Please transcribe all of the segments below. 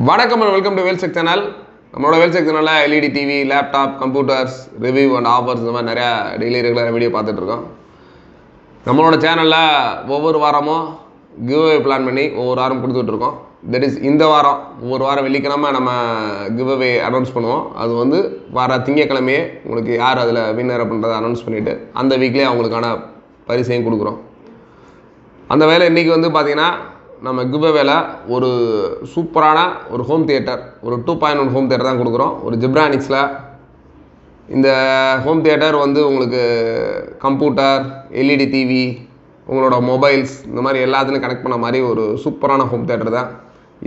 வணக்கம் and welcome to வேல்செக் channel. நம்மளோட வேல்செக் சேனலில் LED TV, laptop, computers, review and offers இந்த மாதிரி நிறையா டெய்லி ரெகுலராக வீடியோ பார்த்துட்ருக்கோம். நம்மளோட சேனலில் ஒவ்வொரு வாரமும் கிவ்அவே பிளான் பண்ணி ஒவ்வொரு வாரம் கொடுத்துட்ருக்கோம். தட் இஸ் இந்த வாரம் ஒவ்வொரு வாரம் வெள்ளிக்கிழமை நம்ம கிவ்அவே அனௌன்ஸ் பண்ணுவோம். அது வந்து வர திங்கக்கிழமையே உங்களுக்கு யார் அதில் வின்னர் அப்படின்றத அனௌன்ஸ் பண்ணிவிட்டு அந்த வீக்லேயே அவங்களுக்கான பரிசையும் கொடுக்குறோம். அந்த வேலை இன்றைக்கி வந்து பார்த்திங்கன்னா நம்ம கிவ்அவேல ஒரு சூப்பரான ஒரு ஹோம் தியேட்டர், ஒரு 2.1 ஹோம் தியேட்டர் தான் கொடுக்குறோம். ஒரு ஜிப்ரானிக்ஸில் இந்த ஹோம் தியேட்டர் வந்து உங்களுக்கு கம்ப்யூட்டர், எல்இடி டிவி, உங்களோட மொபைல்ஸ் இந்த மாதிரி எல்லாத்துலையும் கனெக்ட் பண்ண மாதிரி ஒரு சூப்பரான ஹோம் தியேட்டர் தான்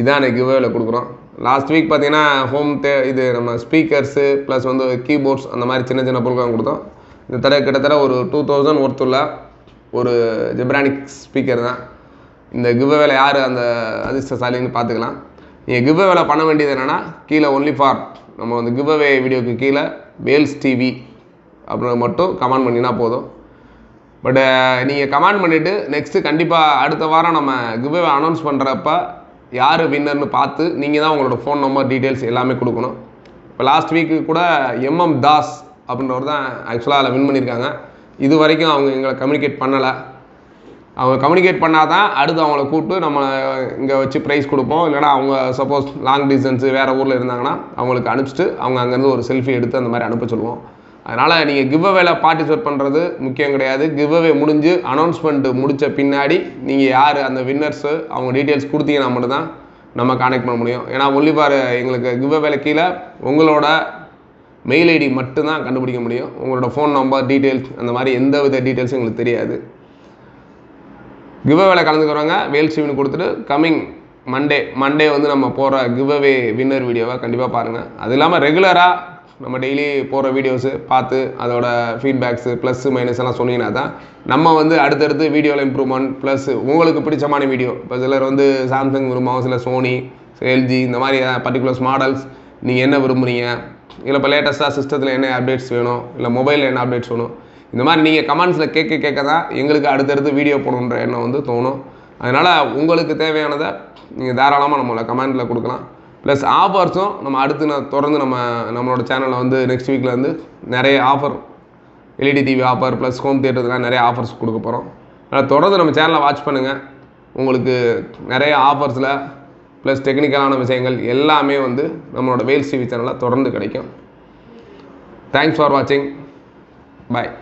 இதான் எனக்கு கிவ்அவேல கொடுக்குறோம். லாஸ்ட் வீக் பார்த்திங்கன்னா இது நம்ம ஸ்பீக்கர்ஸு ப்ளஸ் வந்து கீபோர்ட்ஸ் அந்த மாதிரி சின்ன சின்ன பொருட்கள் கொடுத்தோம். இந்த தடவை கிட்டத்தட்ட ஒரு 2000 ஒர்த்துள்ள ஒரு ஜிப்ரானிக்ஸ் ஸ்பீக்கர் தான். இந்த கிவ்அவேல யார் அந்த அதிர்ஷ்டசாலின்னு பார்த்துக்கலாம். நீங்கள் கிவ்அவேல பண்ண வேண்டியது என்னென்னா, கீழே ஒன்லி ஃபார் நம்ம வந்து கிவ்அவே வீடியோக்கு கீழே வேல்ஸ் டிவி அப்படின்னு மட்டும் கமெண்ட் பண்ணினா போதும். பட் நீங்கள் கமெண்ட் பண்ணிவிட்டு நெக்ஸ்ட்டு கண்டிப்பாக அடுத்த வாரம் நம்ம கிவ்அவே அனௌன்ஸ் பண்ணுறப்ப யார் வின்னர்னு பார்த்து நீங்கள் தான் உங்களோட ஃபோன் நம்பர் டீட்டெயில்ஸ் எல்லாமே கொடுக்கணும். இப்போ லாஸ்ட் வீக்கு கூட எம்எம் தாஸ் அப்படின்றவர் தான் ஆக்சுவலாக அதில் வின் பண்ணியிருக்காங்க. இது வரைக்கும் அவங்க எங்களை கம்யூனிகேட் பண்ணலை. அவங்க கம்யூனிகேட் பண்ணால் தான் அடுத்து அவங்கள கூப்பிட்டு நம்ம இங்கே வச்சு ப்ரைஸ் கொடுப்போம். இல்லைனா அவங்க சப்போஸ் லாங் டிஸ்டன்ஸு வேறு ஊரில் இருந்தாங்கன்னா அவங்களுக்கு அனுப்பிச்சிட்டு அவங்க அங்கேருந்து ஒரு செல்ஃபி எடுத்து அந்த மாதிரி அனுப்ப சொல்லுவோம். அதனால் நீங்கள் கிவ்அவேல பார்ட்டிசிபேட் பண்ணுறது முக்கியம் கிடையாது. கிவ்அவே முடிஞ்சு அனௌன்ஸ்மெண்ட் முடித்த பின்னாடி நீங்கள் யார் அந்த வின்னர்ஸு அவங்க டீட்டெயில்ஸ் கொடுத்தீங்கன்னா மட்டும்தான் நம்ம கான்டெக்ட் பண்ண முடியும். ஏன்னா ஒன்லிபார் எங்களுக்கு கிவ்அவேல கீழே உங்களோட மெயில் ஐடி மட்டும்தான் கண்டுபிடிக்க முடியும். உங்களோட ஃபோன் நம்பர் டீட்டெயில்ஸ் அந்த மாதிரி எந்த வித டீட்டெயில்ஸும் எங்களுக்கு தெரியாது. கிவ்அவேல கலந்துக்கிறவங்க வேல்ஸ் டிவின்னு கொடுத்துட்டு கம்மிங் மண்டே வந்து நம்ம போகிற கிவ்அவே வின்னர் வீடியோவை கண்டிப்பாக பாருங்கள். அது இல்லாமல் ரெகுலராக நம்ம டெய்லி போகிற வீடியோஸு பார்த்து அதோட ஃபீட்பேக்ஸு ப்ளஸ்ஸு மைனஸ் எல்லாம் சொன்னீங்கன்னா தான் நம்ம வந்து அடுத்தடுத்து வீடியோவில் இம்ப்ரூவ்மெண்ட் ப்ளஸ் உங்களுக்கு பிடிச்சமான வீடியோ. இப்போ சிலர் வந்து சாம்சங் விரும்புவோம், சில சோனி, எல்ஜி இந்த மாதிரி பர்டிகுலர்ஸ் மாடல்ஸ் நீங்கள் என்ன விரும்புகிறீங்க, இல்லை இப்போ லேட்டஸ்ட்டாக சிஸ்டத்தில் என்ன அப்டேட்ஸ் வேணும், இல்லை மொபைலில் என்ன அப்டேட்ஸ் வேணும், இந்த மாதிரி நீங்கள் கமெண்ட்ஸில் கேட்க தான் எங்களுக்கு அடுத்தடுத்து வீடியோ போடணுன்ற எண்ணம் வந்து தோணும். அதனால் உங்களுக்கு தேவையானதை நீங்கள் தாராளமாக நம்மளை கமெண்ட்டில் கொடுக்கலாம். ப்ளஸ் ஆஃபர்ஸும் நம்ம அடுத்து தொடர்ந்து நம்மளோட சேனலில் வந்து நெக்ஸ்ட் வீக்கில் வந்து நிறைய offer, LED TV offer plus home தியேட்டர்லாம் நிறைய ஆஃபர்ஸ் கொடுக்க போகிறோம். அதனால் தொடர்ந்து நம்ம சேனலை வாட்ச் பண்ணுங்கள். உங்களுக்கு நிறைய ஆஃபர்ஸில் ப்ளஸ் டெக்னிக்கலான விஷயங்கள் எல்லாமே வந்து நம்மளோட வேல்ஸ் டிவி சேனலில் தொடர்ந்து கிடைக்கும். தேங்க்ஸ் ஃபார் வாட்சிங். பாய்.